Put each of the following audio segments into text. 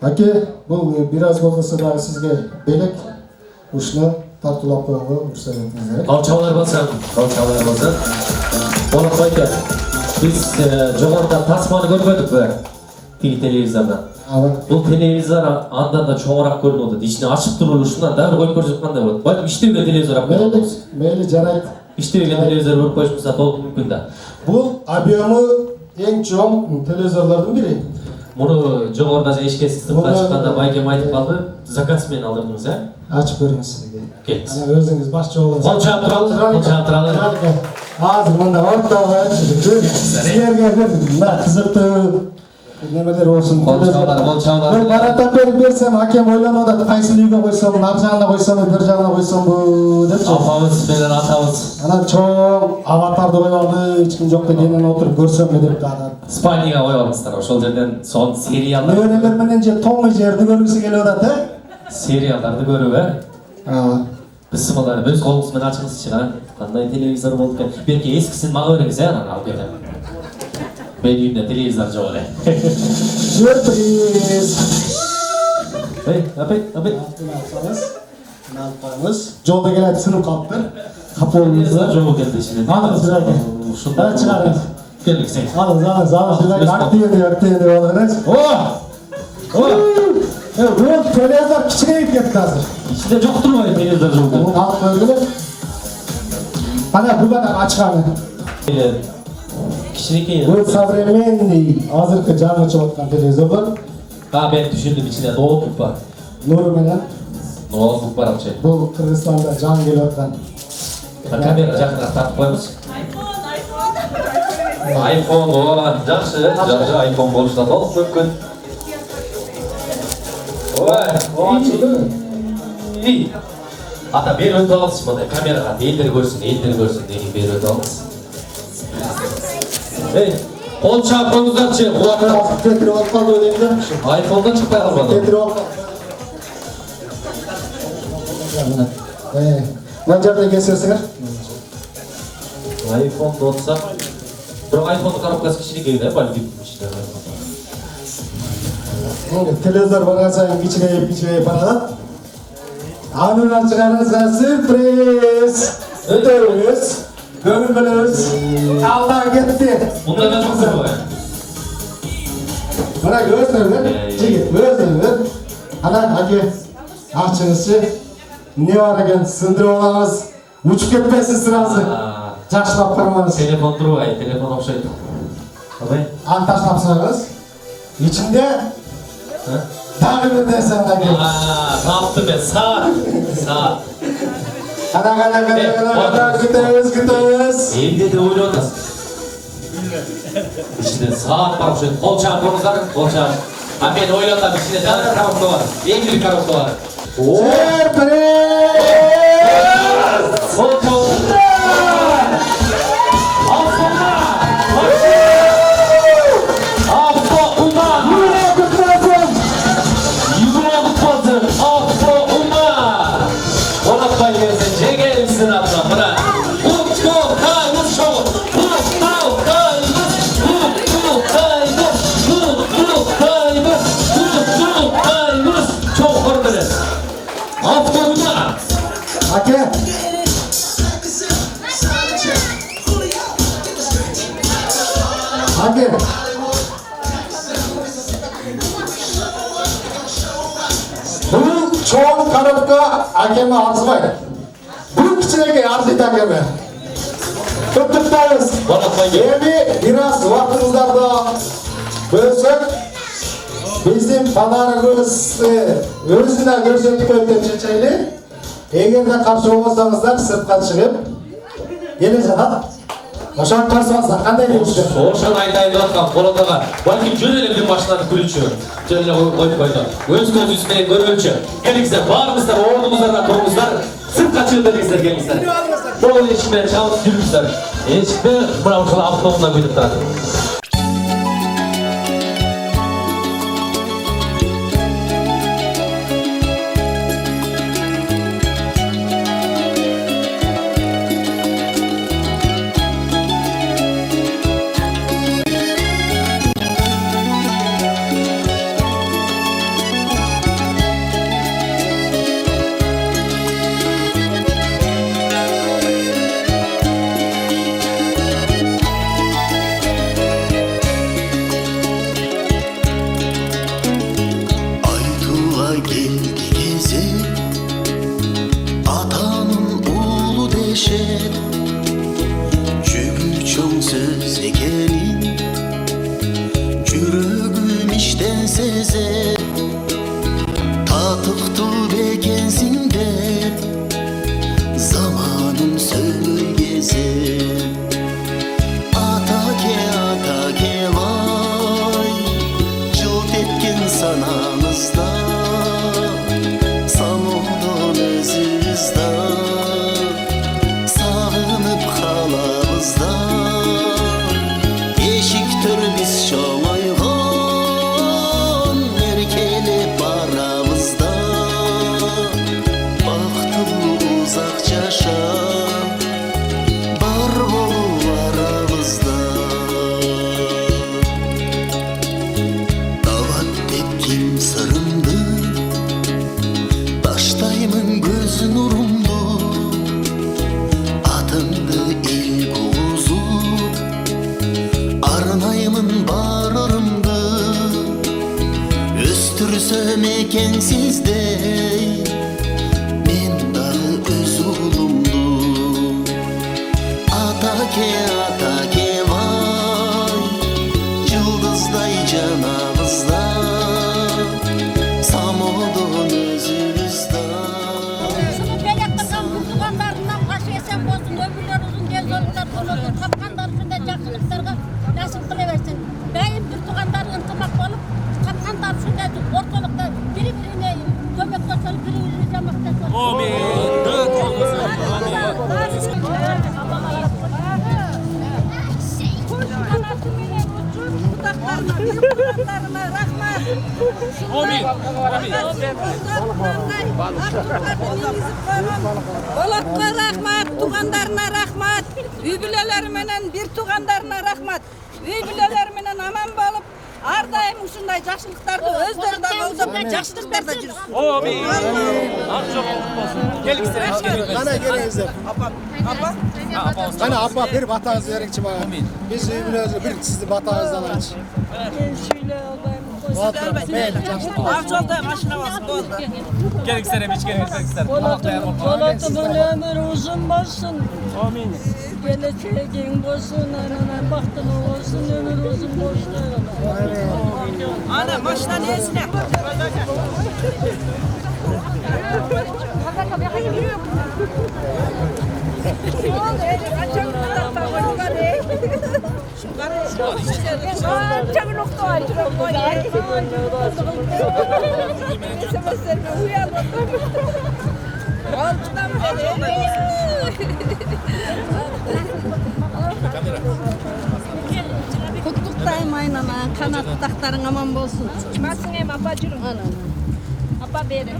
Ake, bu biraz bolsa da sizge belek uşunu tartılap koyuңга уруксат этиңиз. Kalçalar basın. Onu koydu. Biz Jogor'da tasmanı görmedik be. Televizorda. Bu televizor andan da çoğurak görünüyordu. İçine açıp duruluşundan da koyup görüyorsundan da болады. Bak işte bir televizor yapıyor. Meyli жарайт. İşte bir televizor koyup koyuşmasa толық mümkün de. Bu объемы ең чоң телевизорлордун бири. Bunu Jogor'da eşkesi sınıftan çıkanda Baykem aytıp kaldı. Zakasmen aldırdınız ha? Açıp görüңүз сизге. Келіңіз. Ana özüңүz башчы болуңуз. Kolçağı turalım. Азыр мында ортого силерге мына кызыктуу nemeler olsun. Kolçağlar. Ben baratap berip bersem hakem ойлонуп атат. Кайсы үйгө койсом, ар жагына койсом, бер жагына койсом бу депчи. Apamız bilen atamız. Ana чоң аватарды коюп алды, эч ким жок экенин отуруп көрсөмбү деп атат. Spaniyaga koyup almışlar. Ошол жерден son seriallar. Неберелер менен же тоңы жерди көргүсү келип атат, Seriallardı görüp he. Biz sımaları öz kolumuzdan açыңыз için ha. Kanday televizor bolup kel. Belki eskisini mağa veriniz ya lan alıp ketem. Benim uyumda televizor çok öyle. Sürpriz. Hey, apet. Nalpamız. Jolda gelip sınıp kaptı. Kapolunuzda. Çok geldi şimdi. Alınız bırakın. Hadi çıkarınız. Geldik sen. Alınız. Aktiyendi olanız. Bu televizor kiçikeyip gitti hazır. İçinde çok durmuyor televizor çok. Bunu alıp koydular. Ana bu kadar açıkanı. Kişilik iyi. Bu современный, hazırkı canlı çıkartkan televizor. Ha ben düşündüm içinde doğukluk var. Nuru menen. Doğukluk var şey. Bu Kırgızistan'da can geliyorkan. Kamera жақынырақ тартып қойыңыз. iPhone о, жақсы iPhone болушы да толық мүмкін. Ой, ата бері өтіп алыңыз мындай камераға елдер көрсін деген бері өтіп алыңыз. Ей, қол шағып қойыңыздаршы, қуатты. Getirip alıp kaldı ödeyimden. iPhone'dan шықпай қалмады. Getirip alıp Mına жерде кесесіңер. iPhone'da olsa, бірақ iPhone'da коробкасы кішірек еді, бәлкім ішінде. Televizor bargan сайын кичинейип барат. Анынан чыгарыңызга сюрприз. Өтөбүз. Көңүл бөлөбүз. Алда кетти. Мұнда да жоқ қой. Мына көзүңөр, жигит, көзүңөр. Ана аке, ачыңызчы. Не бар екен, сындырып алаңыз. Учуп кетпесин сразу. Жакшылап кармаңыз. Telefon durбай, телефон окшойт. Абай? Аны таштапсаңыз, ичинде дагы бир нерсе бар экен. Таптым мен, саат. Ана, күтөбүз. Эмне деп ойлоп атасың? Ичинде саат бар окшойт. Кол чагып коңуздар, кол чагып. А мен ойлоп атам, ичинде дагы коробка бар. Эң бир коробка бар. Сюрприз! Ake. Ake. Bu çoğun kanıpka akeme arzmaydı. Bu kiçineke arzıydı akeme. Tuttayız. Evi biraz vaktımızlarda bölsök bizim pazarımız özüne görsettik ötep çeçeyli. Eğer de karşı olmasanızlar sırtқа çıkıp gelin жатат. Ошоға қарсы болсаңыздар қандай дейсіздер? Ошоны айтайын деп аткам Болотага. Балким жөн эле бир машинаны күрүүчү. Жөн эле коюп койду. Өз көзүңүз менен көргөнчү. Келиңиздер, баарыңыздар ордуңуздарда туруңуздар. Сыртқа чыгып бериңиздер, келиңиздер. Бул эшик менен чабып жүрүңүздөр. Эшикте мына ушул автоунаа күтүп турат. kim sırımdı, baştayımın göz nurumdu, adımdı el kozu, arnayımın barırımdı, östürsem eken sizdey, men da öz ulumdu. Atake vay, yıldızday canımızda, samodun özümüzde. Şunu belek bakan kurtulanlarından başı esen olsun, ömürler uzun, gel zorluklar olsun, kapkanlar üstünde жақсылықтарға nasip kılıversin. Daim kurtulanlar ıntımak olup, kapkanlar üstünde ortalıkta biri-birine kömek olsun, biri-birine yamak olsun. Болотқа рахмат, туғандарына рахмат, үй бүлелеріменен бір туғандарына рахмат. Үй бүлелеріменен аман болып, ардайым ушундай жақсылықтарды өздері да қолдап, жақсылықтарда жүрсін. Qana gelingizler. Qana appa bir batağınızı veringchi bana. Biz uyimizni bir sizni batağınızdan alaychi. Avcılda maşına basıp oldu. Gerekirse hiç gerekirse. Polat'ın ömrü uzun olsun. Amin. Geleceğin olsun, anana baktın olsun, ömür uzun olsun. Ana maşına neyesine? Kutlukdayım aynana, kanat taktarın aman bolsun. Çıkmasın hem apa жүрün. Apa berin.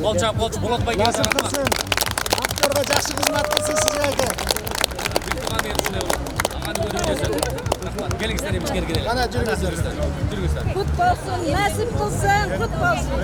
Bolça Bolat Bay gelsin. Qilsin. Aktorga yaxshi xizmat qilsin sizlarga. Gerekirse hiç gerekirse. Qana juringizlar. Kut bolsun, nasip kılsın, kut bolsun.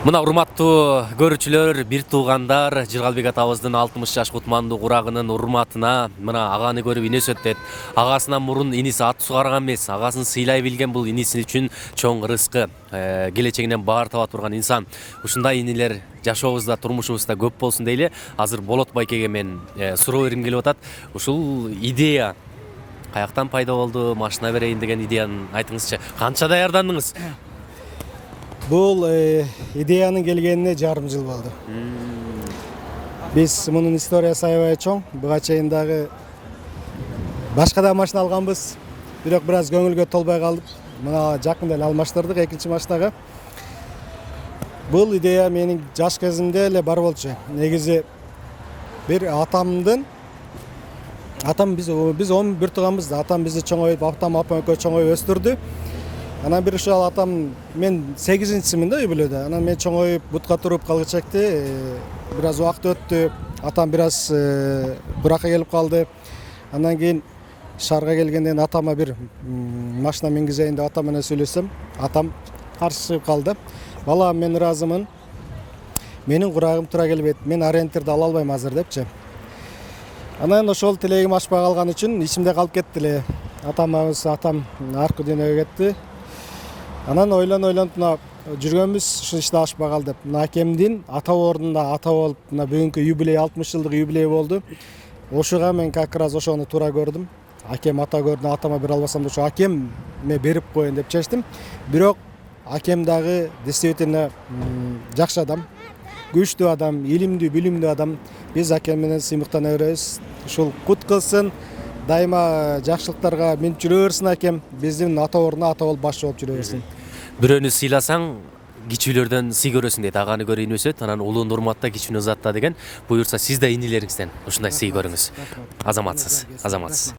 Мына урматтуу көрүүчүлөр, бир туугандар, Жыргалбек атабыздын 60 жаш кутмандуу курагынын урматына мына аганы көрүп ине сөттөт. Агасынан мурун иниси ат сугарган эмес, агасын сыйлай билген бул иниси үчүн чоң рызкы. Келечегинен баар таба турган инсан. Ушундай инилер жашообузда, турмушубузда көп болсун дейли. Азыр Болот байкеге мен суроо бергим келип атат. Ушул идея каяктан пайда болду? Машина берейин деген идеяны айтыңызчы. Канча даярдандыңыз? Бұл идеяның келгеніне жарым жыл болды. Біз мұның историясы аябай чоң. Буга чейин дагы башка да машина алганбыз. Бирок бираз көңүлгө толбой калдык. Мына жакында эле алмаштырдык экинчи машинага. Бул идея менин жаш кезимде эле бар болчу. Негизи бир атам биз 11 тууганбыз. Атам бизди чоңойтуп, апам экөө чоңоюп өстүрдү. Анан бир ушул атам, мен 8-симин да үй бүлөдө. Анан мен чоңоюп бутка туруп калгычакты. Бираз убакыт өттү. Атам бираз буракка келип калды. Андан кийин шаарга келгенден атама бир машина мингизейин деп атам менен сүйлөсөм, атам каршы чыгып калды. Балам, мен ыраазымын. Менин курагым тура келбейт. Мен ориентирди ала албайм азыр депчи. Анан ошол тилегим ашпай калган үчүн ичимде калып кетти эле. Атам аркы дүйнөгө кетти. Анан ойлонуп жүргөнбүз, ушул иште ашпай калды. Акемдин ата ордунда ата болуп, бүгүнкү юбилей 60 жылдык юбилей болду. Ошуга мен как раз ошону туура көрдүм. Акем ата көрдүм, атама бере албасам да ошо акемме берип коеюн деп чечтим. Бирок акем дагы действительно жакшы адам, күчтүү адам, илимдүү, билимдүү адам. Биз акем менен сыймыктана беребиз. Ушул кут кылсын, дайыма жакшылыктарга минип жүрө берсин акем. Биздин ата ордуна ата болуп башчы болуп жүрө берсин. Бирөөнү сыйласаң, кичүүлөрдөн сый көрөсүң дейт. Аганы көрөйүн өсөт, анан улууну урматта, кичүүнү узатта деген. Буюрса сиз да инилериңизден ушундай сый көрүңүз. Азаматсыз.